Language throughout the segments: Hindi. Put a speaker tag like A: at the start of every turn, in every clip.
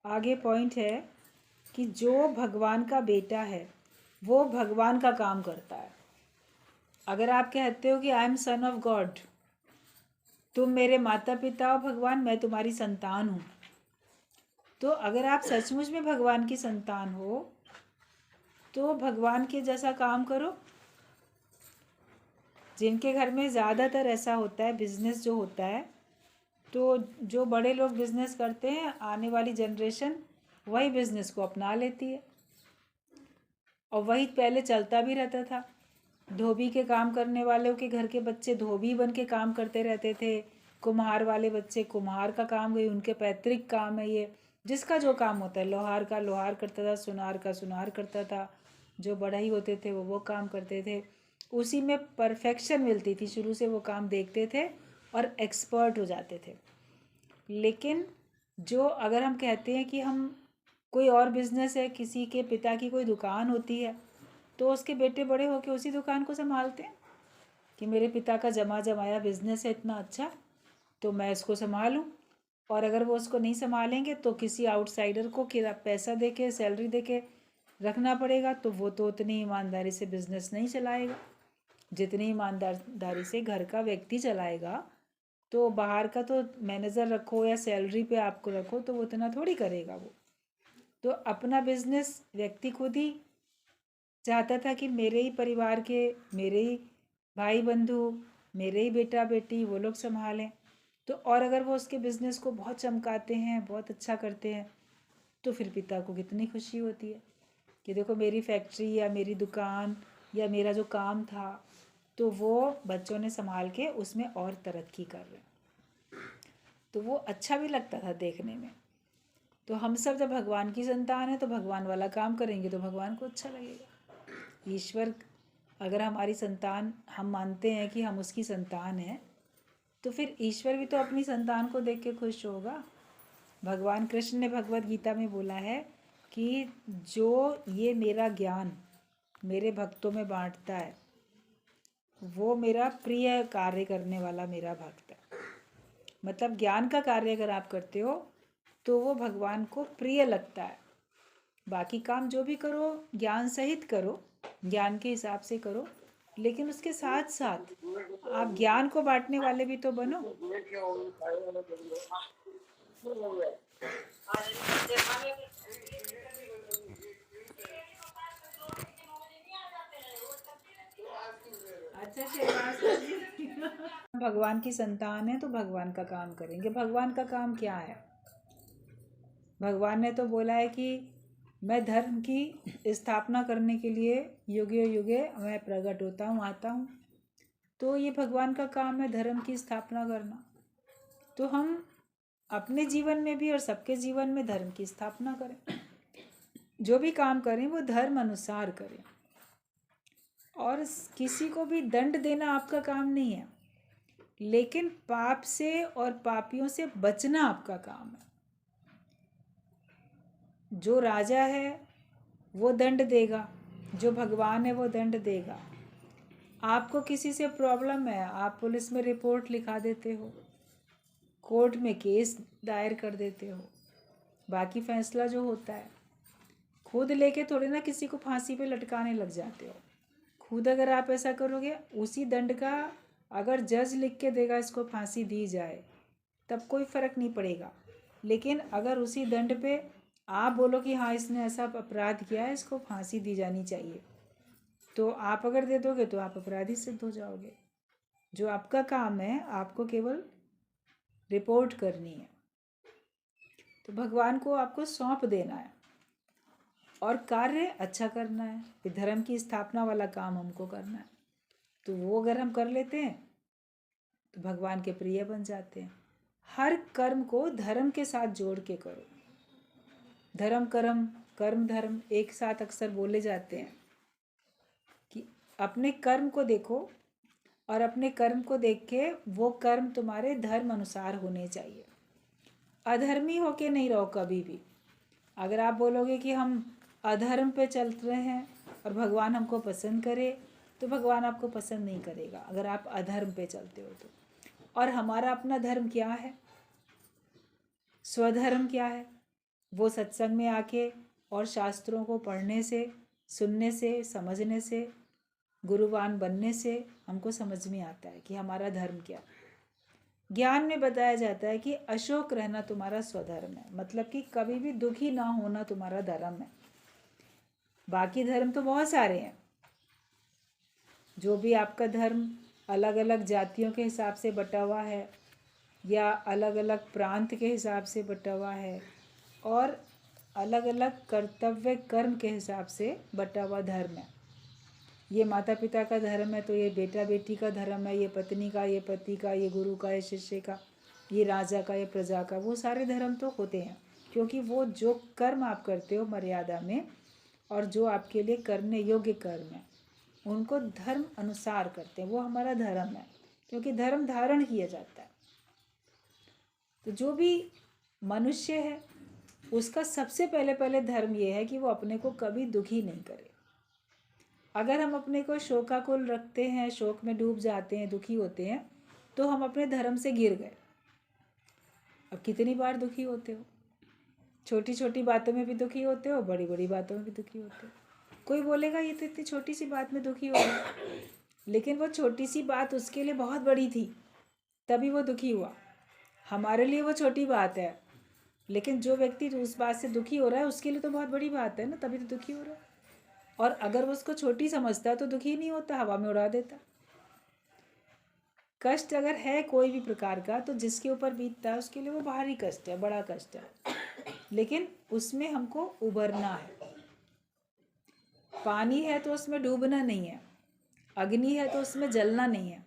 A: आगे पॉइंट है कि जो भगवान का बेटा है वो भगवान का काम करता है। अगर आप कहते हो कि I am son of God, तुम मेरे माता पिता हो भगवान, मैं तुम्हारी संतान हूँ, तो अगर आप सचमुच में भगवान की संतान हो तो भगवान के जैसा काम करो। जिनके घर में ज़्यादातर ऐसा होता है, बिजनेस जो होता है, तो जो बड़े लोग बिजनेस करते हैं, आने वाली जनरेशन वही बिजनेस को अपना लेती है और वही पहले चलता भी रहता था। धोबी के काम करने वालों के घर के बच्चे धोबी बन के काम करते रहते थे, कुम्हार वाले बच्चे कुम्हार का काम, गई उनके पैतृक काम है ये। जिसका जो काम होता है, लोहार का लोहार करता था, सुनार का सुनार करता था, जो बढ़ई होते थे वो काम करते थे। उसी में परफेक्शन मिलती थी, शुरू से वो काम देखते थे और एक्सपर्ट हो जाते थे। लेकिन जो अगर हम कहते हैं कि हम कोई और बिजनेस है, किसी के पिता की कोई दुकान होती है, तो उसके बेटे बड़े होकर उसी दुकान को संभालते हैं कि मेरे पिता का जमा जमाया बिजनेस है इतना अच्छा, तो मैं इसको संभालूं। और अगर वो उसको नहीं संभालेंगे तो किसी आउटसाइडर को पैसा दे के, सैलरी दे के रखना पड़ेगा, तो वो तो उतनी ईमानदारी से बिजनेस नहीं चलाएगा जितनी ईमानदारी से घर का व्यक्ति चलाएगा। तो बाहर का तो मैनेजर रखो या सैलरी पे आपको रखो तो वो उतना थोड़ी करेगा वो। तो अपना बिजनेस व्यक्ति खुद ही चाहता था कि मेरे ही परिवार के, मेरे ही भाई बंधु, मेरे ही बेटा बेटी वो लोग संभालें। तो और अगर वो उसके बिजनेस को बहुत चमकाते हैं, बहुत अच्छा करते हैं, तो फिर पिता को कितनी खुशी होती है कि देखो मेरी फैक्ट्री या मेरी दुकान या मेरा जो काम था तो वो बच्चों ने संभाल के उसमें और तरक्की कर रहे हैं। तो वो अच्छा भी लगता था देखने में। तो हम सब जब भगवान की संतान है तो भगवान वाला काम करेंगे तो भगवान को अच्छा लगेगा। ईश्वर अगर हमारी संतान, हम मानते हैं कि हम उसकी संतान हैं, तो फिर ईश्वर भी तो अपनी संतान को देख के खुश होगा। भगवान कृष्ण ने भगवत गीता में बोला है कि जो ये मेरा ज्ञान मेरे भक्तों में बांटता है वो मेरा प्रिय कार्य करने वाला मेरा भक्त है। मतलब ज्ञान का कार्य अगर आप करते हो तो वो भगवान को प्रिय लगता है। बाकी काम जो भी करो ज्ञान सहित करो, ज्ञान के हिसाब से करो, लेकिन उसके साथ साथ आप ज्ञान को बांटने वाले भी तो बनो। अच्छा श्रीवास्तव जी, भगवान की संतान है तो भगवान का काम करेंगे। भगवान का काम क्या है? भगवान ने तो बोला है कि मैं धर्म की स्थापना करने के लिए युगे युगे मैं प्रकट होता हूँ, आता हूँ। तो ये भगवान का काम है धर्म की स्थापना करना। तो हम अपने जीवन में भी और सबके जीवन में धर्म की स्थापना करें। जो भी काम करें वो धर्म अनुसार करें, और किसी को भी दंड देना आपका काम नहीं है, लेकिन पाप से और पापियों से बचना आपका काम है। जो राजा है वो दंड देगा, जो भगवान है वो दंड देगा। आपको किसी से प्रॉब्लम है, आप पुलिस में रिपोर्ट लिखा देते हो, कोर्ट में केस दायर कर देते हो, बाकी फैसला जो होता है खुद लेके थोड़ी ना किसी को फांसी पे लटकाने लग जाते हो। खुद अगर आप ऐसा करोगे, उसी दंड का अगर जज लिख के देगा इसको फांसी दी जाए, तब कोई फ़र्क नहीं पड़ेगा। लेकिन अगर उसी दंड पे आप बोलो कि हाँ इसने ऐसा अपराध किया है, इसको फांसी दी जानी चाहिए, तो आप अगर दे दोगे तो आप अपराधी सिद्ध हो जाओगे। जो आपका काम है आपको केवल रिपोर्ट करनी है। तो भगवान को आपको सौंप देना है और कार्य अच्छा करना है। ये धर्म की स्थापना वाला काम हमको करना है। तो वो अगर हम कर लेते हैं तो भगवान के प्रिय बन जाते हैं। हर कर्म को धर्म के साथ जोड़ के करो। धर्म कर्म, कर्म धर्म एक साथ अक्सर बोले जाते हैं कि अपने कर्म को देखो और अपने कर्म को देख के वो कर्म तुम्हारे धर्म अनुसार होने चाहिए। अधर्मी होके नहीं रहो कभी भी। अगर आप बोलोगे कि हम अधर्म पे चल रहे हैं और भगवान हमको पसंद करे, तो भगवान आपको पसंद नहीं करेगा अगर आप अधर्म पे चलते हो तो। और हमारा अपना धर्म क्या है? स्वधर्म क्या है? वो सत्संग में आके और शास्त्रों को पढ़ने से, सुनने से, समझने से, गुरुवान बनने से हमको समझ में आता है कि हमारा धर्म क्या है। ज्ञान में बताया जाता है कि अशोक रहना तुम्हारा स्वधर्म है, मतलब कि कभी भी दुखी ना होना तुम्हारा धर्म है। बाकी धर्म तो बहुत सारे हैं, जो भी आपका धर्म अलग अलग जातियों के हिसाब से बटा हुआ है या अलग अलग प्रांत के हिसाब से बटा हुआ है और अलग अलग कर्तव्य कर्म के हिसाब से बटा हुआ धर्म है। ये माता पिता का धर्म है तो ये बेटा बेटी का धर्म है, ये पत्नी का, ये पति का, ये गुरु का, ये शिष्य का, ये राजा का, ये प्रजा का। वो सारे धर्म तो होते हैं, क्योंकि वो जो कर्म आप करते हो मर्यादा में और जो आपके लिए करने योग्य कर्म है उनको धर्म अनुसार करते हैं, वो हमारा धर्म है, क्योंकि धर्म धारण किया जाता है। तो जो भी मनुष्य है उसका सबसे पहले धर्म ये है कि वो अपने को कभी दुखी नहीं करे। अगर हम अपने को शोकाकुल रखते हैं, शोक में डूब जाते हैं, दुखी होते हैं, तो हम अपने धर्म से गिर गए। अब कितनी बार दुखी होते हो, छोटी छोटी बातों में भी दुखी होते हो, बड़ी बड़ी बातों में भी दुखी होते हो। कोई बोलेगा ये तो इतनी छोटी सी बात में दुखी हो गया, लेकिन वो छोटी सी बात उसके लिए बहुत बड़ी थी, तभी वो दुखी हुआ। हमारे लिए वो छोटी बात है, लेकिन जो व्यक्ति उस बात से दुखी हो रहा है उसके लिए तो बहुत बड़ी बात है ना, तभी तो दुखी हो रहा है। और अगर वो उसको छोटी समझता है तो दुखी नहीं होता, हवा में उड़ा देता। कष्ट अगर है कोई भी प्रकार का तो जिसके ऊपर बीतता है उसके लिए वो बाहरी कष्ट है, बड़ा कष्ट है, लेकिन उसमें हमको उबरना है। पानी है तो उसमें डूबना नहीं है, अग्नि है तो उसमें जलना नहीं है,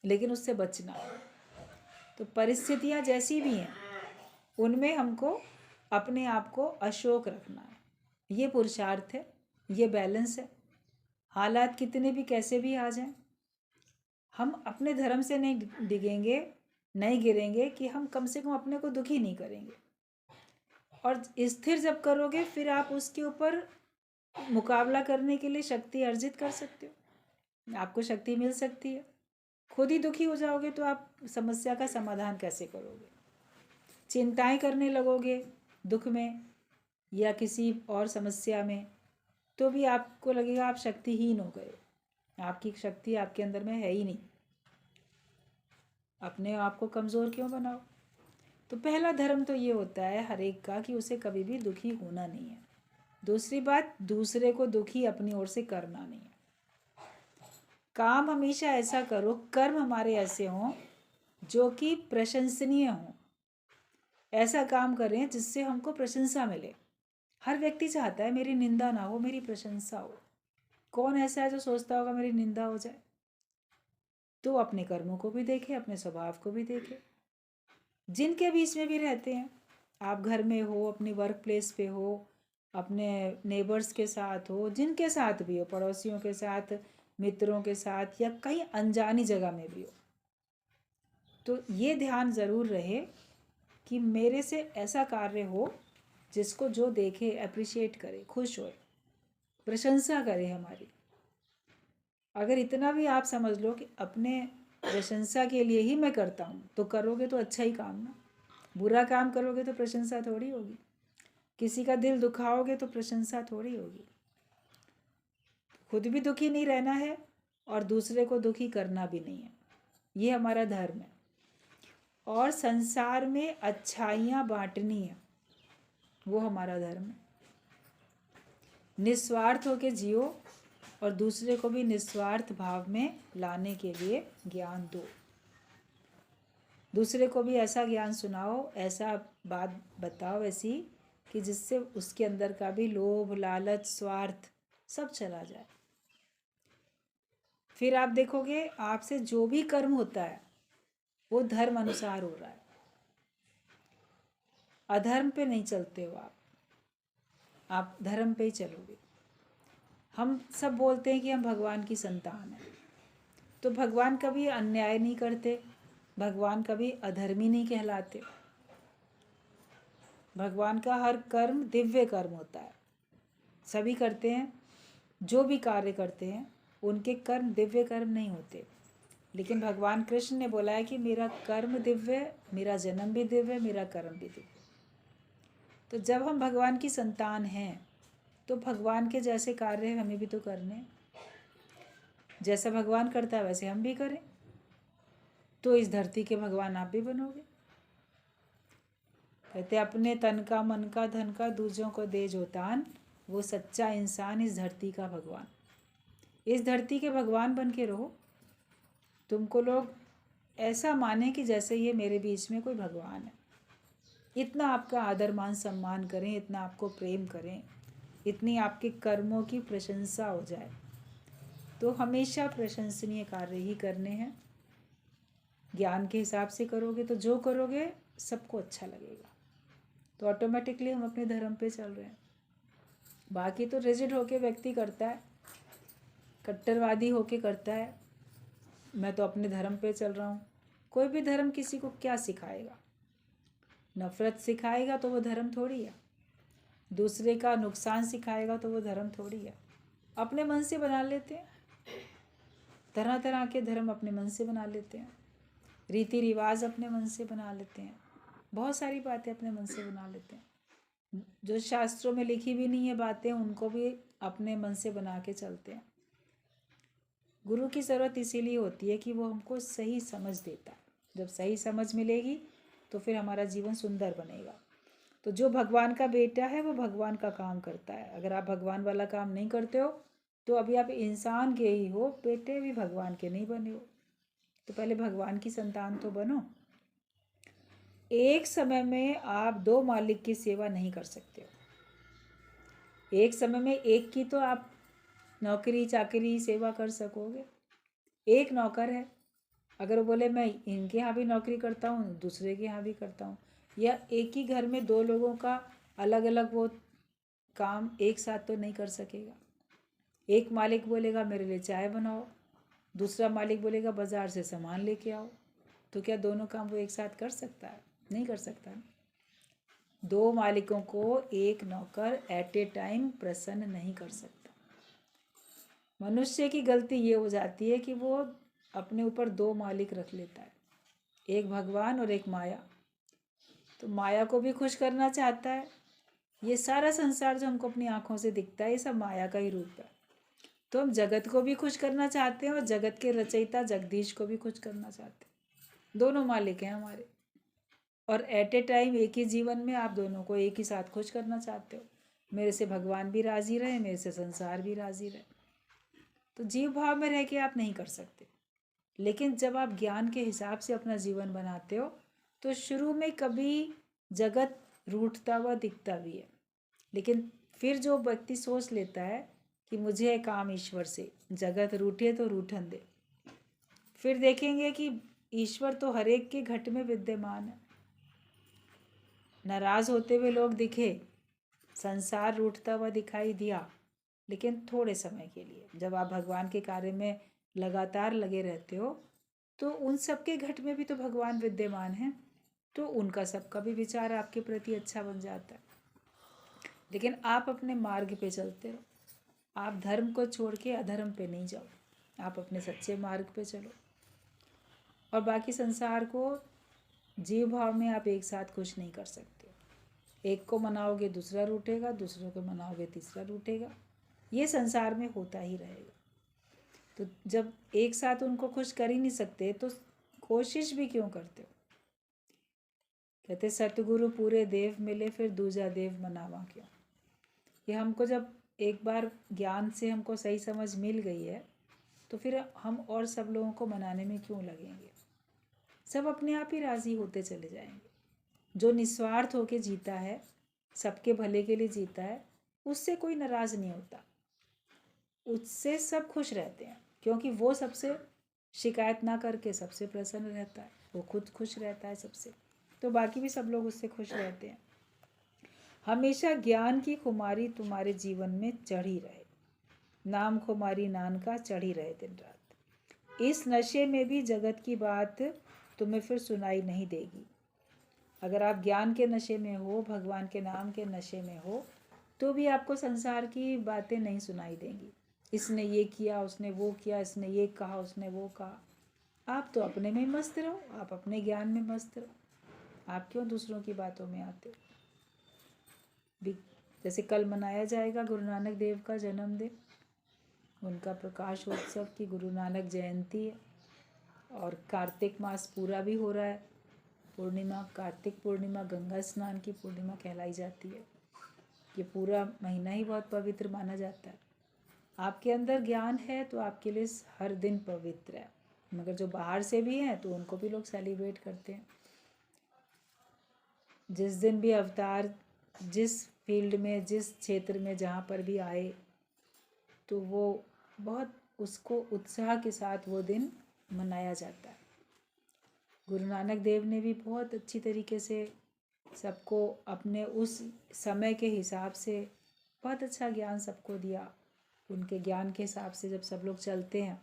A: लेकिन उससे बचना है। तो परिस्थितियाँ जैसी भी हैं उनमें हमको अपने आप को अशोक रखना है। ये पुरुषार्थ है, ये बैलेंस है। हालात कितने भी कैसे भी आ जाएं, हम अपने धर्म से नहीं डिगेंगे, नहीं गिरेंगे कि हम कम से कम अपने को दुखी नहीं करेंगे। और स्थिर जब करोगे फिर आप उसके ऊपर मुकाबला करने के लिए शक्ति अर्जित कर सकते हो, आपको शक्ति मिल सकती है। खुद ही दुखी हो जाओगे तो आप समस्या का समाधान कैसे करोगे? चिंताएं करने लगोगे दुख में या किसी और समस्या में, तो भी आपको लगेगा आप शक्तिहीन हो गए, आपकी शक्ति आपके अंदर में है ही नहीं। अपने आप को कमज़ोर क्यों बनाओ? तो पहला धर्म तो ये होता है हर एक का कि उसे कभी भी दुखी होना नहीं है। दूसरी बात, दूसरे को दुखी अपनी ओर से करना नहीं है। काम हमेशा ऐसा करो, कर्म हमारे ऐसे हों जो कि प्रशंसनीय हों। ऐसा काम करें जिससे हमको प्रशंसा मिले। हर व्यक्ति चाहता है मेरी निंदा ना हो, मेरी प्रशंसा हो। कौन ऐसा है जो सोचता होगा मेरी निंदा हो जाए? तो अपने कर्मों को भी देखे, अपने स्वभाव को भी देखे। जिनके बीच में भी रहते हैं, आप घर में हो, अपनी वर्क प्लेस पे हो, अपने नेबर्स के साथ हो, जिनके साथ भी हो, पड़ोसियों के साथ, मित्रों के साथ, या कहीं अनजानी जगह में भी हो, तो ये ध्यान ज़रूर रहे कि मेरे से ऐसा कार्य हो जिसको जो देखे अप्रिशिएट करे, खुश हो, प्रशंसा करे हमारी। अगर इतना भी आप समझ लो कि अपने प्रशंसा के लिए ही मैं करता हूँ, तो करोगे तो अच्छा ही काम ना। बुरा काम करोगे तो प्रशंसा थोड़ी होगी, किसी का दिल दुखाओगे तो प्रशंसा थोड़ी होगी। खुद भी दुखी नहीं रहना है और दूसरे को दुखी करना भी नहीं है, ये हमारा धर्म है। और संसार में अच्छाइयाँ बांटनी है, वो हमारा धर्म है। निस्वार्थ होकर जियो और दूसरे को भी निस्वार्थ भाव में लाने के लिए ज्ञान दो। दूसरे को भी ऐसा ज्ञान सुनाओ, ऐसा बात बताओ ऐसी कि जिससे उसके अंदर का भी लोभ, लालच, स्वार्थ सब चला जाए। फिर आप देखोगे आपसे जो भी कर्म होता है वो धर्म अनुसार हो रहा है, अधर्म पे नहीं चलते हो आप धर्म पे ही चलोगे। हम सब बोलते हैं कि हम भगवान की संतान हैं, तो भगवान कभी अन्याय नहीं करते, भगवान कभी अधर्मी नहीं कहलाते। भगवान का हर कर्म दिव्य कर्म होता है, सभी करते हैं, जो भी कार्य करते हैं उनके कर्म दिव्य कर्म नहीं होते। लेकिन भगवान कृष्ण ने बोला है कि मेरा कर्म दिव्य, मेरा जन्म भी दिव्य, मेरा कर्म भी दिव्य। तो जब हम भगवान की संतान हैं तो भगवान के जैसे कार्य हमें भी तो करने हैं। जैसा भगवान करता है वैसे हम भी करें, तो इस धरती के भगवान आप भी बनोगे। कहते अपने तन का, मन का, धन का दूसरों को दे जो दान, वो सच्चा इंसान इस धरती का भगवान। इस धरती के भगवान बन के रहो। तुमको लोग ऐसा माने कि जैसे ये मेरे बीच में कोई भगवान है। इतना आपका आदर मान सम्मान करें, इतना आपको प्रेम करें, इतनी आपके कर्मों की प्रशंसा हो जाए। तो हमेशा प्रशंसनीय कार्य ही करने हैं। ज्ञान के हिसाब से करोगे तो जो करोगे सबको अच्छा लगेगा, तो ऑटोमेटिकली हम अपने धर्म पे चल रहे हैं। बाकी तो रिजिड होके व्यक्ति करता है, कट्टरवादी होके करता है, मैं तो अपने धर्म पे चल रहा हूँ। कोई भी धर्म किसी को क्या सिखाएगा? नफरत सिखाएगा तो वो धर्म थोड़ी है। दूसरे का नुकसान सिखाएगा तो वो धर्म थोड़ी है। अपने मन से बना लेते हैं, तरह तरह के धर्म अपने मन से बना लेते हैं, रीति रिवाज अपने मन से बना लेते हैं, बहुत सारी बातें अपने मन से बना लेते हैं। जो शास्त्रों में लिखी भी नहीं है बातें, उनको भी अपने मन से बना के चलते हैं। गुरु की ज़रूरत इसीलिए होती है कि वो हमको सही समझ देता है। जब सही समझ मिलेगी तो फिर हमारा जीवन सुंदर बनेगा। तो जो भगवान का बेटा है वो भगवान का काम करता है। अगर आप भगवान वाला काम नहीं करते हो तो अभी आप इंसान के ही हो, बेटे भी भगवान के नहीं बने हो। तो पहले भगवान की संतान तो बनो। एक समय में आप दो मालिक की सेवा नहीं कर सकते हो। एक समय में एक की तो आप नौकरी चाकरी सेवा कर सकोगे। एक नौकर है, अगर वो बोले मैं इनके यहाँ भी नौकरी करता हूँ, दूसरे के यहाँ भी करता हूँ, या एक ही घर में दो लोगों का अलग अलग वो काम एक साथ तो नहीं कर सकेगा। एक मालिक बोलेगा मेरे लिए चाय बनाओ, दूसरा मालिक बोलेगा बाज़ार से सामान लेके आओ, तो क्या दोनों काम वो एक साथ कर सकता है? नहीं कर सकता। दो मालिकों को एक नौकर एट ए टाइम प्रसन्न नहीं कर सकता। मनुष्य की गलती ये हो जाती है कि वो अपने ऊपर दो मालिक रख लेता है, एक भगवान और एक माया। तो माया को भी खुश करना चाहता है। ये सारा संसार जो हमको अपनी आंखों से दिखता है ये सब माया का ही रूप है। तो हम जगत को भी खुश करना चाहते हैं और जगत के रचयिता जगदीश को भी खुश करना चाहते हैं। दोनों मालिक हैं हमारे, और एट ए टाइम एक ही जीवन में आप दोनों को एक ही साथ खुश करना चाहते हो। मेरे से भगवान भी राज़ी रहे, मेरे से संसार भी राज़ी रहे। तो जीव भाव में रह के आप नहीं कर सकते। लेकिन जब आप ज्ञान के हिसाब से अपना जीवन बनाते हो तो शुरू में कभी जगत रूठता हुआ दिखता भी है, लेकिन फिर जो व्यक्ति सोच लेता है कि मुझे है काम ईश्वर से, जगत रूठे तो रूठन दे, फिर देखेंगे कि ईश्वर तो हर एक के घट में विद्यमान है। नाराज़ होते हुए लोग दिखे, संसार रूठता हुआ दिखाई दिया, लेकिन थोड़े समय के लिए। जब आप भगवान के कार्य में लगातार लगे रहते हो तो उन सबके घट में भी तो भगवान विद्यमान है, तो उनका सबका भी विचार आपके प्रति अच्छा बन जाता है। लेकिन आप अपने मार्ग पे चलते हो, आप धर्म को छोड़ के अधर्म पे नहीं जाओ, आप अपने सच्चे मार्ग पे चलो। और बाकी संसार को जीव भाव में आप एक साथ खुश नहीं कर सकते। एक को मनाओगे दूसरा रूठेगा, दूसरों को मनाओगे तीसरा रूठेगा। ये संसार में होता ही रहेगा। तो जब एक साथ उनको खुश कर ही नहीं सकते तो कोशिश भी क्यों करते हो? कहते सतगुरु पूरे देव मिले फिर दूजा देव मनावा क्यों। ये हमको जब एक बार ज्ञान से हमको सही समझ मिल गई है तो फिर हम और सब लोगों को मनाने में क्यों लगेंगे? सब अपने आप ही राज़ी होते चले जाएंगे। जो निस्वार्थ होके जीता है, सबके भले के लिए जीता है, उससे कोई नाराज़ नहीं होता, उससे सब खुश रहते हैं, क्योंकि वो सबसे शिकायत ना करके सबसे प्रसन्न रहता है, वो खुद खुश रहता है सबसे, तो बाकी भी सब लोग उससे खुश रहते हैं। हमेशा ज्ञान की खुमारी तुम्हारे जीवन में चढ़ी रहे, नाम खुमारी नानका चढ़ी रहे दिन रात। इस नशे में भी जगत की बात तुम्हें फिर सुनाई नहीं देगी। अगर आप ज्ञान के नशे में हो, भगवान के नाम के नशे में हो, तो भी आपको संसार की बातें नहीं सुनाई देंगी। इसने ये किया, उसने वो किया, इसने ये कहा, उसने वो कहा। आप तो अपने में मस्त रहो, आप अपने ज्ञान में मस्त रहो। आप क्यों दूसरों की बातों में आते हो? भी, जैसे कल मनाया जाएगा गुरु नानक देव का जन्मदिन, उनका प्रकाश उत्सव की गुरु नानक जयंती है। और कार्तिक मास पूरा भी हो रहा है। पूर्णिमा, कार्तिक पूर्णिमा गंगा स्नान की पूर्णिमा कहलाई जाती है। ये पूरा महीना ही बहुत पवित्र माना जाता है। आपके अंदर ज्ञान है तो आपके लिए हर दिन पवित्र है, मगर जो बाहर से भी हैं तो उनको भी लोग सेलिब्रेट करते हैं। जिस दिन भी अवतार जिस फील्ड में, जिस क्षेत्र में, जहाँ पर भी आए, तो वो बहुत उसको उत्साह के साथ वो दिन मनाया जाता है। गुरु नानक देव ने भी बहुत अच्छी तरीके से सबको अपने उस समय के हिसाब से बहुत अच्छा ज्ञान सबको दिया। उनके ज्ञान के हिसाब से जब सब लोग चलते हैं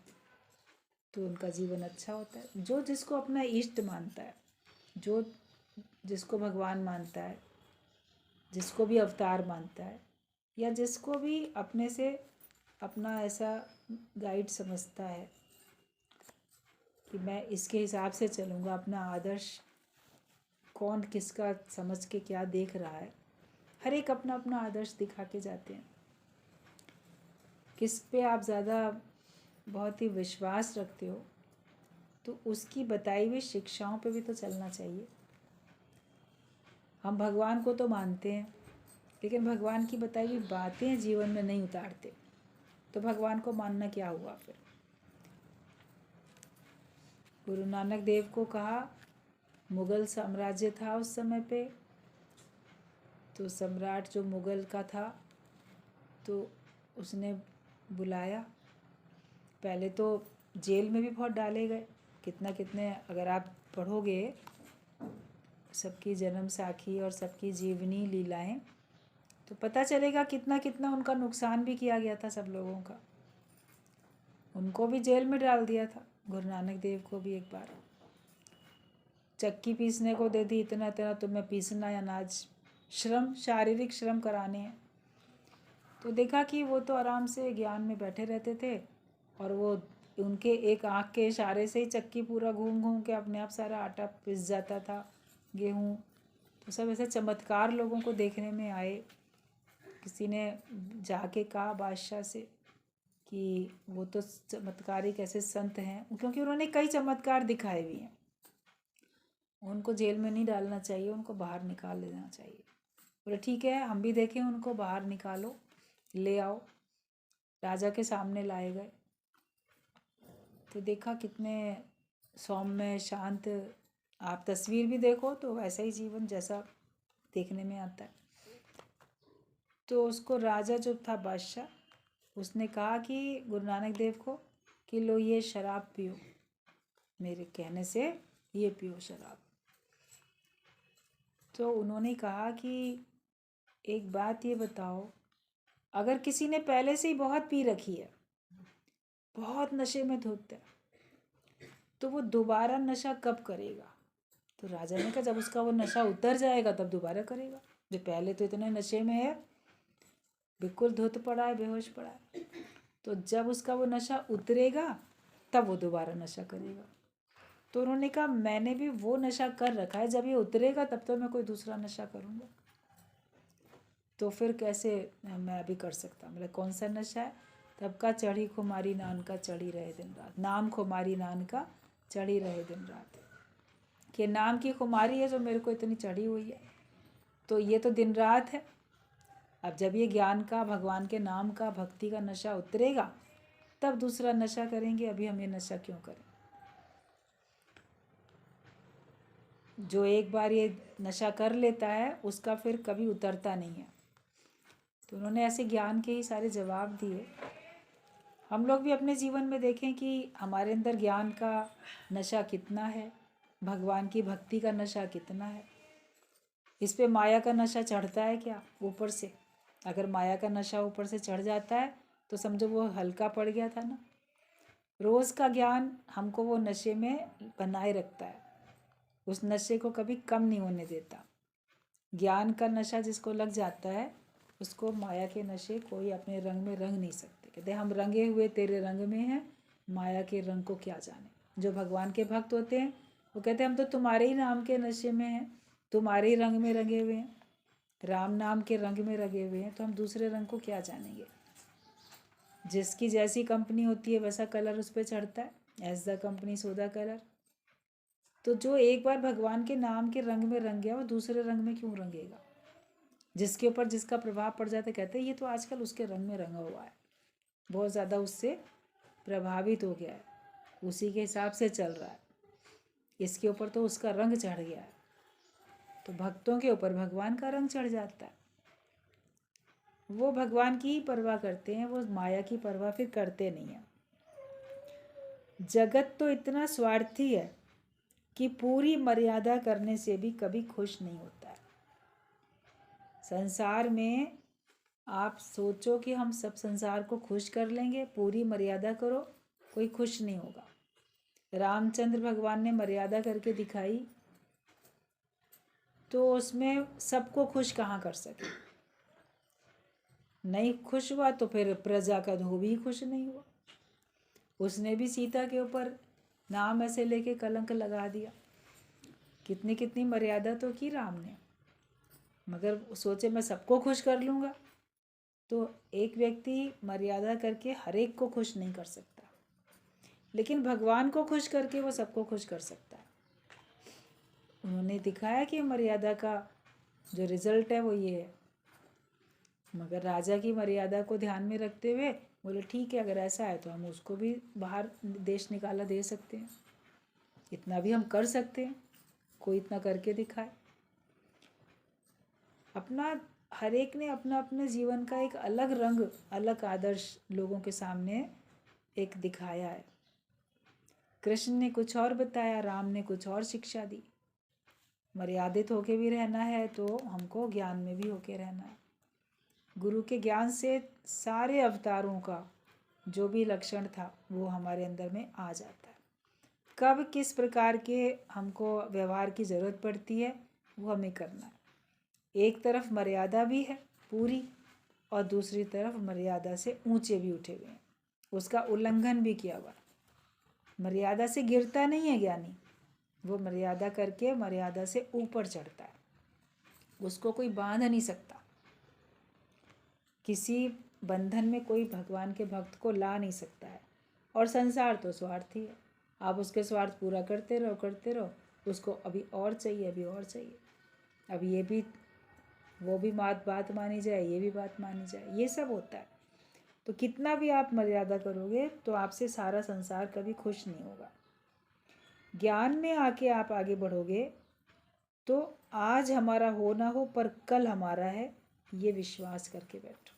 A: तो उनका जीवन अच्छा होता है। जो जिसको अपना इष्ट मानता है, जो जिसको भगवान मानता है, जिसको भी अवतार मानता है, या जिसको भी अपने से अपना ऐसा गाइड समझता है कि मैं इसके हिसाब से चलूँगा, अपना आदर्श कौन किसका समझ के क्या देख रहा है, हर एक अपना अपना आदर्श दिखा के जाते हैं। किस पे आप ज़्यादा बहुत ही विश्वास रखते हो तो उसकी बताई हुई शिक्षाओं पे भी तो चलना चाहिए। हम भगवान को तो मानते हैं, लेकिन भगवान की बताई हुई बातें जीवन में नहीं उतारते, तो भगवान को मानना क्या हुआ फिर। गुरु नानक देव को कहा, मुग़ल साम्राज्य था उस समय पे, तो सम्राट जो मुग़ल का था तो उसने बुलाया। पहले तो जेल में भी बहुत डाले गए, कितने अगर आप पढ़ोगे सबकी जन्म साखी और सबकी जीवनी लीलाएं तो पता चलेगा कितना कितना उनका नुकसान भी किया गया था सब लोगों का। उनको भी जेल में डाल दिया था, गुरु नानक देव को भी एक बार चक्की पीसने को दे दी, इतना इतना तुम्हें पीसना है अनाज, श्रम, शारीरिक श्रम कराने हैं। तो देखा कि वो तो आराम से ज्ञान में बैठे रहते थे और वो उनके एक आँख के इशारे से ही चक्की पूरा घूम घूम के अपने आप सारा आटा पिस जाता था, गेहूँ। तो सब ऐसे चमत्कार लोगों को देखने में आए। किसी ने जाके कहा बादशाह से कि वो तो चमत्कारी कैसे संत हैं, क्योंकि उन्होंने कई चमत्कार दिखाए भी हैं। उनको जेल में नहीं डालना चाहिए, उनको बाहर निकाल लेना चाहिए। बोले ठीक है, हम भी देखें, उनको बाहर निकालो, ले आओ। राजा के सामने लाए गए तो देखा कितने सौम्य शांत, आप तस्वीर भी देखो तो वैसा ही जीवन जैसा देखने में आता है। तो उसको राजा जो था बादशाह, उसने कहा कि गुरु नानक देव को कि लो ये शराब पियो, मेरे कहने से ये पियो शराब। तो उन्होंने कहा कि एक बात ये बताओ, अगर किसी ने पहले से ही बहुत पी रखी है, बहुत नशे में धुत है, तो वो दोबारा नशा कब करेगा। तो राजा ने कहा जब उसका वो नशा उतर जाएगा तब दोबारा करेगा। जो पहले तो इतने नशे में है, बिल्कुल धुत पड़ा है, बेहोश पड़ा है, तो जब उसका वो नशा उतरेगा तब वो दोबारा नशा करेगा। तो उन्होंने कहा मैंने भी वो नशा कर रखा है, जब ये उतरेगा तब तो मैं कोई दूसरा नशा करूँगा। तो फिर कैसे मैं अभी कर सकता, मतलब कौन सा नशा है। तब का चढ़ी खुमारी नान का चढ़ी रहे दिन रात, नाम खुमारी नान का चढ़ी रहे दिन रात, कि नाम की खुमारी है जो मेरे को इतनी चढ़ी हुई है, तो ये तो दिन रात है। अब जब ये ज्ञान का, भगवान के नाम का, भक्ति का नशा उतरेगा तब दूसरा नशा करेंगे, अभी हम ये नशा क्यों करें। जो एक बार ये नशा कर लेता है उसका फिर कभी उतरता नहीं है। तो उन्होंने ऐसे ज्ञान के ही सारे जवाब दिए। हम लोग भी अपने जीवन में देखें कि हमारे अंदर ज्ञान का नशा कितना है, भगवान की भक्ति का नशा कितना है। इस पे माया का नशा चढ़ता है क्या ऊपर से। अगर माया का नशा ऊपर से चढ़ जाता है तो समझो वो हल्का पड़ गया था ना। रोज़ का ज्ञान हमको वो नशे में बनाए रखता है, उस नशे को कभी कम नहीं होने देता। ज्ञान का नशा जिसको लग जाता है उसको माया के नशे कोई अपने रंग में रंग नहीं सकते। कहते हम रंगे हुए तेरे रंग में हैं, माया के रंग को क्या जाने। जो भगवान के भक्त होते हैं वो कहते हैं हम तो तुम्हारे ही नाम के नशे में हैं, तुम्हारे ही रंग में रंगे हुए हैं। राम नाम के रंग में रंगे हुए हैं तो हम दूसरे रंग को क्या जानेंगे। जिसकी जैसी कंपनी होती है वैसा कलर उस पर चढ़ता है, as the company so the colour. तो जो एक बार भगवान के नाम के रंग में रंग गया वो दूसरे रंग में क्यों रंगेगा। जिसके ऊपर जिसका प्रभाव पड़ जाता है कहते हैं ये तो आजकल उसके रंग में रंगा हुआ है, बहुत ज़्यादा उससे प्रभावित हो गया है, उसी के हिसाब से चल रहा है, इसके ऊपर तो उसका रंग चढ़ गया है। तो भक्तों के ऊपर भगवान का रंग चढ़ जाता है। वो भगवान की ही परवाह करते हैं, वो माया की परवाह फिर करते नहीं हैं। जगत तो इतना स्वार्थी है कि पूरी मर्यादा करने से भी कभी खुश नहीं होता है। संसार में आप सोचो कि हम सब संसार को खुश कर लेंगे, पूरी मर्यादा करो, कोई खुश नहीं होगा। रामचंद्र भगवान ने मर्यादा करके दिखाई तो उसमें सबको खुश कहाँ कर सके। नहीं खुश हुआ तो फिर प्रजा का धोबी ही खुश नहीं हुआ। उसने भी सीता के ऊपर नाम ऐसे लेके कलंक लगा दिया। कितनी कितनी मर्यादा तो की राम ने, मगर सोचे मैं सबको खुश कर लूँगा। तो एक व्यक्ति मर्यादा करके हर एक को खुश नहीं कर सकता, लेकिन भगवान को खुश करके वो सबको खुश कर सकता है। उन्होंने दिखाया कि मर्यादा का जो रिजल्ट है वो ये है। मगर राजा की मर्यादा को ध्यान में रखते हुए बोले ठीक है, अगर ऐसा है तो हम उसको भी बाहर देश निकाला दे सकते हैं, इतना भी हम कर सकते हैं, कोई इतना करके दिखाए। अपना हर एक ने अपना अपने जीवन का एक अलग रंग, अलग आदर्श लोगों के सामने एक दिखाया है। कृष्ण ने कुछ और बताया, राम ने कुछ और शिक्षा दी। मर्यादित होके भी रहना है तो हमको ज्ञान में भी होके रहना है। गुरु के ज्ञान से सारे अवतारों का जो भी लक्षण था वो हमारे अंदर में आ जाता है। कब किस प्रकार के हमको व्यवहार की ज़रूरत पड़ती है वो हमें करना है। एक तरफ मर्यादा भी है पूरी और दूसरी तरफ मर्यादा से ऊंचे भी उठे हुए हैं, उसका उल्लंघन भी किया हुआ है। मर्यादा से गिरता नहीं है ज्ञानी, वो मर्यादा करके मर्यादा से ऊपर चढ़ता है, उसको कोई बांध नहीं सकता। किसी बंधन में कोई भगवान के भक्त को ला नहीं सकता है। और संसार तो स्वार्थी है, आप उसके स्वार्थ पूरा करते रहो, उसको अभी और चाहिए, अभी और चाहिए, अब ये भी वो भी बात मानी जाए, ये भी बात मानी जाए, ये सब होता है। तो कितना भी आप मर्यादा करोगे तो आपसे सारा संसार कभी खुश नहीं होगा। ज्ञान में आके आप आगे बढ़ोगे तो आज हमारा हो ना हो पर कल हमारा है, ये विश्वास करके बैठो।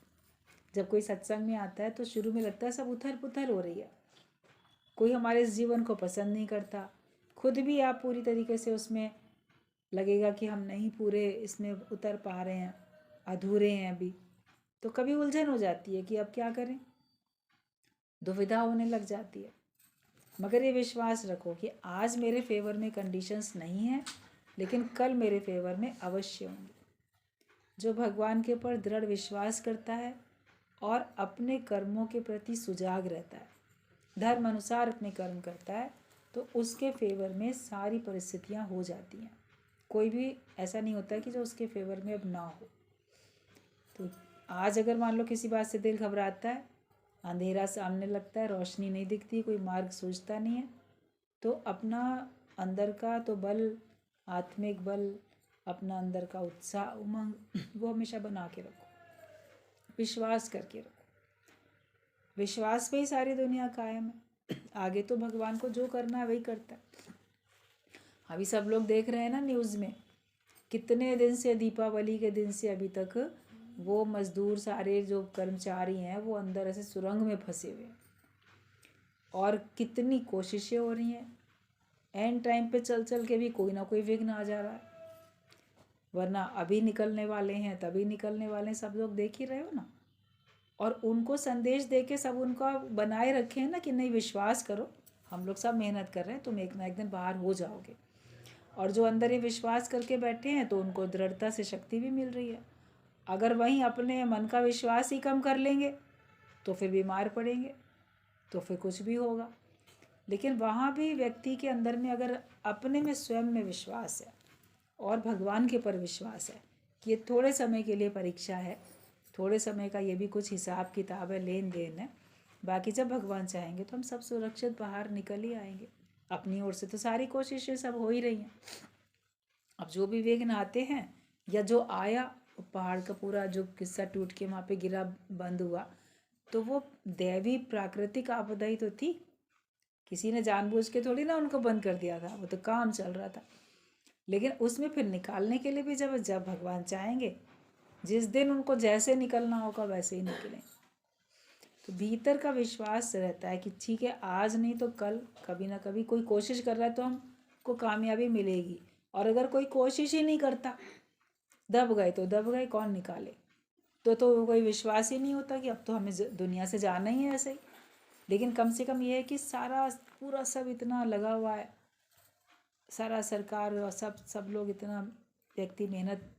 A: जब कोई सत्संग में आता है तो शुरू में लगता है सब उथल पुथल हो रही है, कोई हमारे इस जीवन को पसंद नहीं करता, खुद भी आप पूरी तरीके से उसमें लगेगा कि हम नहीं पूरे इसमें उतर पा रहे हैं, अधूरे हैं अभी। तो कभी उलझन हो जाती है कि अब क्या करें, दुविधा होने लग जाती है। मगर ये विश्वास रखो कि आज मेरे फेवर में कंडीशंस नहीं हैं, लेकिन कल मेरे फेवर में अवश्य होंगी। जो भगवान के ऊपर दृढ़ विश्वास करता है और अपने कर्मों के प्रति सुजाग रहता है, धर्म अनुसार अपने कर्म करता है, तो उसके फेवर में सारी परिस्थितियां हो जाती हैं। कोई भी ऐसा नहीं होता कि जो उसके फेवर में अब ना हो। तो आज अगर मान लो किसी बात से दिल घबराता है, अंधेरा सामने लगता है, रोशनी नहीं दिखती, कोई मार्ग सूझता नहीं है, तो अपना अंदर का तो बल, आत्मिक बल, अपना अंदर का उत्साह, उमंग, वो हमेशा बना के रखो, विश्वास करके रखो। विश्वास पे ही सारी दुनिया कायम है। आगे तो भगवान को जो करना है वही करता है। अभी सब लोग देख रहे हैं ना न्यूज़ में, कितने दिन से, दीपावली के दिन से अभी तक वो मज़दूर सारे जो कर्मचारी हैं वो अंदर ऐसे सुरंग में फंसे हुए हैं और कितनी कोशिशें हो रही हैं। एंड टाइम पे चल चल के भी कोई ना कोई विघ्न आ जा रहा है, वरना अभी निकलने वाले हैं, तभी निकलने वाले हैं, सब लोग देख ही रहे हो ना। और उनको संदेश दे के सब उनका बनाए रखे हैं ना कि नहीं विश्वास करो, हम लोग सब मेहनत कर रहे हैं, तुम एक ना एक दिन बाहर हो जाओगे। और जो अंदर ये विश्वास करके बैठे हैं तो उनको दृढ़ता से शक्ति भी मिल रही है। अगर वहीं अपने मन का विश्वास ही कम कर लेंगे तो फिर बीमार पड़ेंगे, तो फिर कुछ भी होगा। लेकिन वहाँ भी व्यक्ति के अंदर में अगर अपने में स्वयं में विश्वास है और भगवान के पर विश्वास है ये थोड़े समय के लिए परीक्षा है, थोड़े समय का ये भी कुछ हिसाब किताब है, लेन देन है। बाकी जब भगवान चाहेंगे तो हम सब सुरक्षित बाहर निकल ही आएंगे। अपनी ओर से तो सारी कोशिशें सब हो ही रही हैं। अब जो भी विघ्न आते हैं या जो आया, पहाड़ का पूरा जो किस्सा टूट के वहाँ पे गिरा, बंद हुआ, तो वो दैवी प्राकृतिक आपदा ही तो थी। किसी ने जानबूझ के थोड़ी ना उनको बंद कर दिया था, वो तो काम चल रहा था। लेकिन उसमें फिर निकालने के लिए भी जब जब भगवान चाहेंगे, जिस दिन उनको जैसे निकलना होगा वैसे ही निकलें। तो भीतर का विश्वास रहता है कि ठीक है, आज नहीं तो कल कभी ना कभी कोई कोशिश कर रहा है तो हमको कामयाबी मिलेगी। और अगर कोई कोशिश ही नहीं करता, दब गए तो दब गए, कौन निकाले। तो कोई विश्वास ही नहीं होता कि अब तो हमें दुनिया से जाना ही है ऐसे ही। लेकिन कम से कम ये है कि सारा पूरा सब इतना लगा हुआ है, सारा सरकार और सब लोग इतना, व्यक्ति मेहनत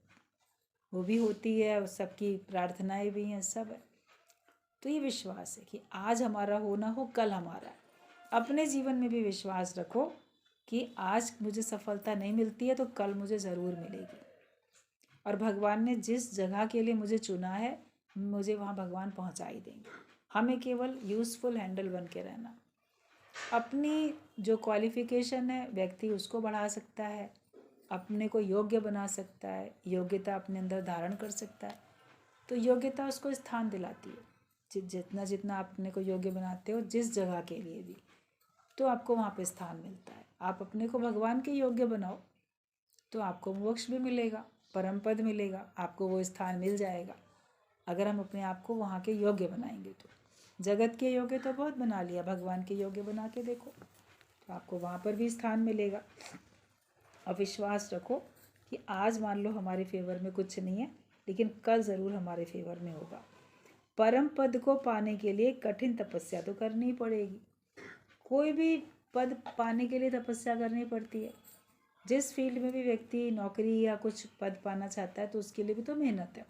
A: वो भी होती है और सबकी प्रार्थनाएं भी हैं, सब है। तो ये विश्वास है कि आज हमारा हो ना हो, कल हमारा है। अपने जीवन में भी विश्वास रखो कि आज मुझे सफलता नहीं मिलती है तो कल मुझे ज़रूर मिलेगी। और भगवान ने जिस जगह के लिए मुझे चुना है, मुझे वहाँ भगवान पहुँचा ही देंगे। हमें केवल यूज़फुल हैंडल बन के रहना। अपनी जो क्वालिफ़िकेशन है व्यक्ति उसको बढ़ा सकता है, अपने को योग्य बना सकता है, योग्यता अपने अंदर धारण कर सकता है। तो योग्यता उसको स्थान दिलाती है। जितना जितना आप अपने को योग्य बनाते हो जिस जगह के लिए भी, तो आपको वहाँ पे स्थान मिलता है। आप अपने को भगवान के योग्य बनाओ तो आपको मोक्ष भी मिलेगा, परम पद मिलेगा, आपको वो स्थान मिल जाएगा। अगर हम अपने आप को वहाँ के योग्य बनाएंगे तो। जगत के योग्य तो बहुत बना लिया, भगवान के योग्य बना के देखो तो आपको वहाँ पर भी स्थान मिलेगा। और विश्वास रखो कि आज मान लो हमारे फेवर में कुछ नहीं है, लेकिन कल ज़रूर हमारे फेवर में होगा। परम पद को पाने के लिए कठिन तपस्या तो करनी पड़ेगी। कोई भी पद पाने के लिए तपस्या करनी पड़ती है। जिस फील्ड में भी व्यक्ति नौकरी या कुछ पद पाना चाहता है तो उसके लिए भी तो मेहनत है।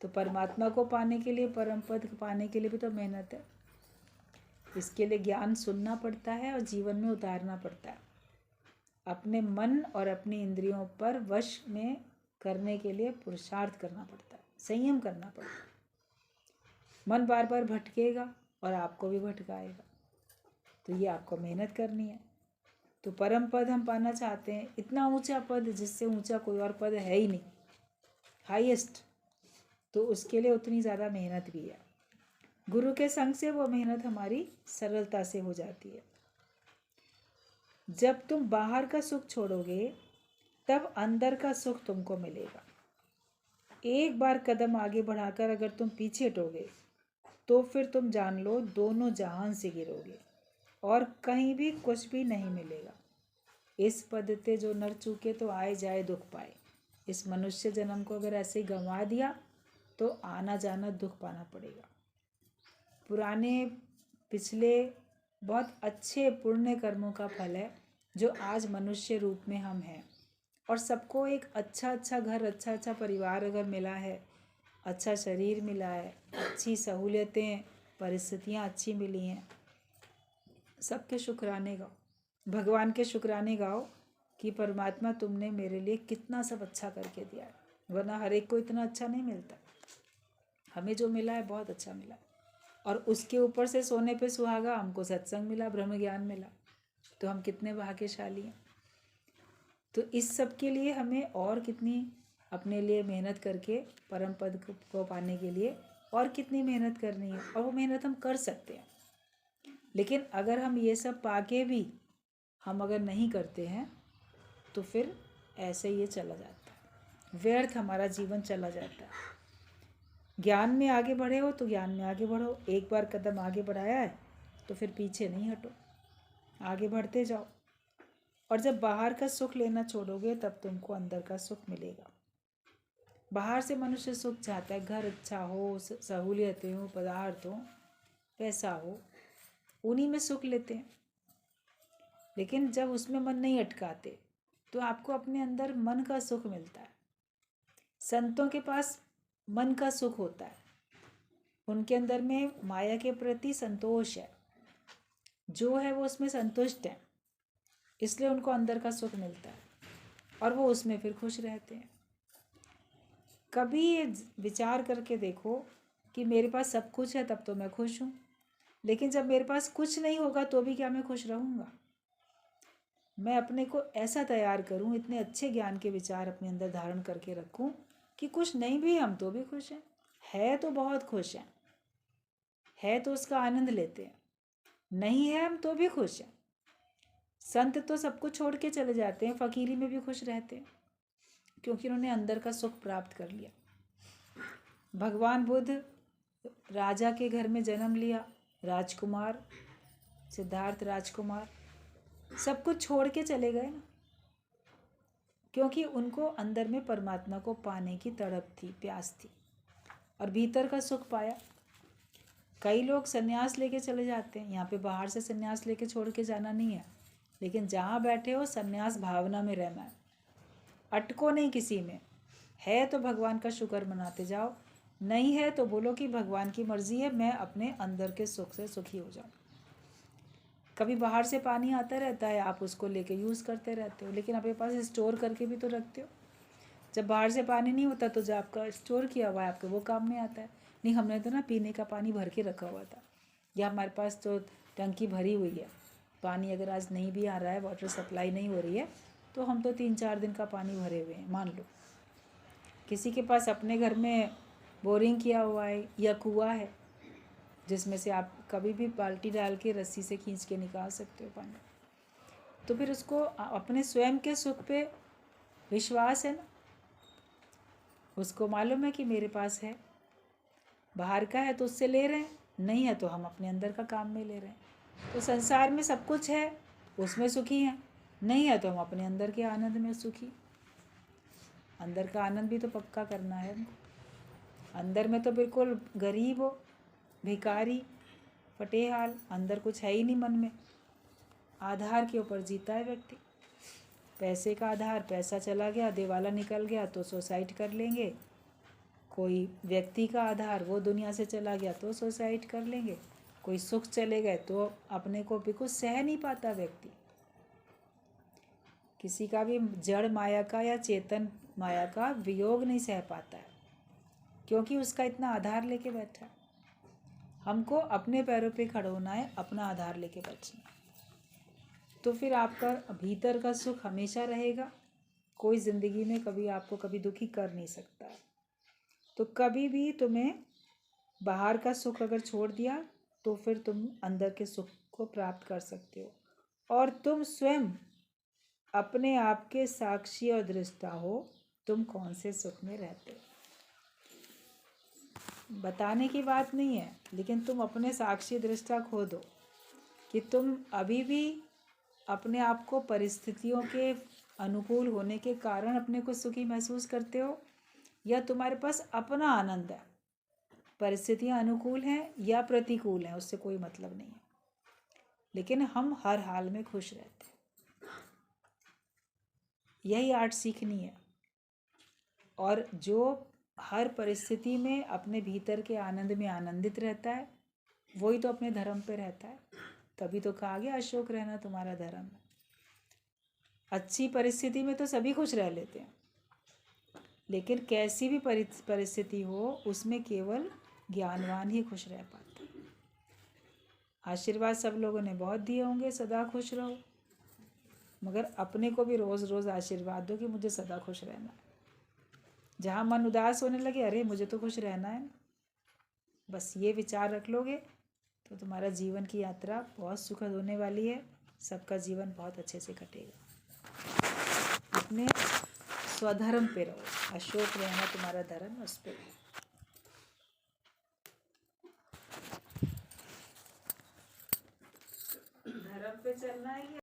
A: तो परमात्मा को पाने के लिए, परम पद पाने के लिए भी तो मेहनत है। इसके लिए ज्ञान सुनना पड़ता है और जीवन में उतारना पड़ता है। अपने मन और अपनी इंद्रियों पर वश में करने के लिए पुरुषार्थ करना पड़ता है, संयम करना पड़ता है। मन बार बार भटकेगा और आपको भी भटकाएगा, तो ये आपको मेहनत करनी है। तो परम पद हम पाना चाहते हैं, इतना ऊंचा पद जिससे ऊंचा कोई और पद है ही नहीं, हाईएस्ट, तो उसके लिए उतनी ज़्यादा मेहनत भी है। गुरु के संग से वो मेहनत हमारी सरलता से हो जाती है। जब तुम बाहर का सुख छोड़ोगे तब अंदर का सुख तुमको मिलेगा। एक बार कदम आगे बढ़ाकर अगर तुम पीछे हटोगे तो फिर तुम जान लो दोनों जहान से गिरोगे और कहीं भी कुछ भी नहीं मिलेगा। इस पद ते जो नर चूके तो आए जाए दुख पाए। इस मनुष्य जन्म को अगर ऐसे ही गंवा दिया तो आना जाना दुख पाना पड़ेगा। पुराने पिछले बहुत अच्छे पुण्य कर्मों का फल है जो आज मनुष्य रूप में हम हैं। और सबको एक अच्छा घर, अच्छा परिवार अगर मिला है, अच्छा शरीर मिला है, अच्छी सहूलियतें, परिस्थितियाँ अच्छी मिली हैं, सबके शुक्राने गाओ, भगवान के शुक्राने गाओ कि परमात्मा तुमने मेरे लिए कितना सब अच्छा करके दिया है। वरना हर एक को इतना अच्छा नहीं मिलता। हमें जो मिला है बहुत अच्छा मिला, और उसके ऊपर से सोने पे सुहागा हमको सत्संग मिला, ब्रह्म ज्ञान मिला, तो हम कितने भाग्यशाली हैं। तो इस सब के लिए हमें और कितनी अपने लिए मेहनत करके परम पद को पाने के लिए और कितनी मेहनत करनी है, और वो मेहनत हम कर सकते हैं। लेकिन अगर हम ये सब पाके भी हम अगर नहीं करते हैं तो फिर ऐसे ही ये चला जाता है, व्यर्थ हमारा जीवन चला जाता है। ज्ञान में आगे बढ़े हो तो ज्ञान में आगे बढ़ो, एक बार कदम आगे बढ़ाया है तो फिर पीछे नहीं हटो, आगे बढ़ते जाओ। और जब बाहर का सुख लेना छोड़ोगे तब तुमको अंदर का सुख मिलेगा। बाहर से मनुष्य सुख चाहता है, घर अच्छा हो, सहूलियतें हो, पदार्थ हो, पैसा हो, उन्हीं में सुख लेते हैं। लेकिन जब उसमें मन नहीं अटकाते तो आपको अपने अंदर मन का सुख मिलता है। संतों के पास मन का सुख होता है, उनके अंदर में माया के प्रति संतोष है, जो है वो उसमें संतुष्ट है, इसलिए उनको अंदर का सुख मिलता है और वो उसमें फिर खुश रहते हैं। कभी ये विचार करके देखो कि मेरे पास सब कुछ है तब तो मैं खुश हूँ, लेकिन जब मेरे पास कुछ नहीं होगा तो भी क्या मैं खुश रहूँगा? मैं अपने को ऐसा तैयार करूँ, इतने अच्छे ज्ञान के विचार अपने अंदर धारण करके रखूँ कि कुछ नहीं भी हम तो भी खुश हैं। है तो बहुत खुश हैं, है तो उसका आनंद लेते हैं, नहीं है हम तो भी खुश हैं। संत तो सब कुछ छोड़ के चले जाते हैं, फकीरी में भी खुश रहते हैं, क्योंकि उन्होंने अंदर का सुख प्राप्त कर लिया। भगवान बुद्ध राजा के घर में जन्म लिया, राजकुमार सिद्धार्थ राजकुमार सब कुछ छोड़ के चले गए ना, क्योंकि उनको अंदर में परमात्मा को पाने की तड़प थी, प्यास थी, और भीतर का सुख पाया। कई लोग संन्यास लेके चले जाते हैं, यहाँ पे बाहर से संन्यास लेके छोड़ के जाना नहीं है, लेकिन जहाँ बैठे हो संन्यास भावना में रहना है, अटको नहीं किसी में। है तो भगवान का शुक्र मनाते जाओ, नहीं है तो बोलो कि भगवान की मर्जी है, मैं अपने अंदर के सुख से सुखी हो जाऊँ। कभी बाहर से पानी आता रहता है, आप उसको लेके यूज़ करते रहते हो, लेकिन आपके पास स्टोर करके भी तो रखते हो। जब बाहर से पानी नहीं होता तो जो आपका स्टोर किया हुआ है आपके वो काम में आता है। नहीं, हमने तो ना पीने का पानी भर के रखा हुआ था, या हमारे पास तो टंकी भरी हुई है, पानी अगर आज नहीं भी आ रहा है, वाटर सप्लाई नहीं हो रही है, तो हम तो 3-4 दिन का पानी भरे हुए हैं, मान लो। किसी के पास अपने घर में बोरिंग किया हुआ है या कुआं है, जिसमें से आप कभी भी बाल्टी डाल के रस्सी से खींच के निकाल सकते हो पानी। तो फिर उसको अपने स्वयं के सुख पे विश्वास है ना, उसको मालूम है कि मेरे पास है। बाहर का है तो उससे ले रहे हैं, नहीं है तो हम अपने अंदर का काम में ले रहे हैं। तो संसार में सब कुछ है, उसमें सुखी हैं, नहीं है तो हम अपने अंदर के आनंद में सुखी। अंदर का आनंद भी तो पक्का करना है हमको। अंदर में तो बिल्कुल गरीब हो, भिखारी, फटेहाल, अंदर कुछ है ही नहीं मन में। आधार के ऊपर जीता है व्यक्ति। पैसे का आधार, पैसा चला गया, दिवाला निकल गया तो सुसाइड कर लेंगे। कोई व्यक्ति का आधार, वो दुनिया से चला गया तो सुसाइड कर लेंगे। कोई सुख चले गए तो अपने को बिल्कुल सह नहीं पाता व्यक्ति। किसी का भी जड़ माया का या चेतन माया का वियोग नहीं सह पाता है, क्योंकि उसका इतना आधार लेके बैठा है। हमको अपने पैरों पे खड़ा होना है, अपना आधार लेके बैठना है, तो फिर आपका भीतर का सुख हमेशा रहेगा। कोई ज़िंदगी में कभी आपको कभी दुखी कर नहीं सकता है। तो कभी भी तुम्हें बाहर का सुख अगर छोड़ दिया तो फिर तुम अंदर के सुख को प्राप्त कर सकते हो, और तुम स्वयं अपने आप के साक्षी और दृष्टा हो, तुम कौन से सुख में रहते हो। बताने की बात नहीं है, लेकिन तुम अपने साक्षी दृष्टा खो दो कि तुम अभी भी अपने आप को परिस्थितियों के अनुकूल होने के कारण अपने को सुखी महसूस करते हो, या तुम्हारे पास अपना आनंद है। परिस्थितियां अनुकूल हैं या प्रतिकूल हैं, उससे कोई मतलब नहीं है, लेकिन हम हर हाल में खुश रहते हैं। यही आर्ट सीखनी है। और जो हर परिस्थिति में अपने भीतर के आनंद में आनंदित रहता है, वही तो अपने धर्म पे रहता है। तभी तो कहा गया अशोक रहना तुम्हारा धर्म है। अच्छी परिस्थिति में तो सभी खुश रह लेते हैं, लेकिन कैसी भी परिस्थिति हो उसमें केवल ज्ञानवान ही खुश रह पाता है। आशीर्वाद सब लोगों ने बहुत दिए होंगे, सदा खुश रहो, मगर अपने को भी रोज़ रोज़ आशीर्वाद दो कि मुझे सदा खुश रहना है। जहाँ मन उदास होने लगे, अरे मुझे तो खुश रहना है, बस ये विचार रख लोगे तो तुम्हारा जीवन की यात्रा बहुत सुखद होने वाली है। सबका जीवन बहुत अच्छे से कटेगा। अपने स्वधर्म पे रहो, अशोक रहना तुम्हारा धर्म, उस पे धर्म पे चलना है।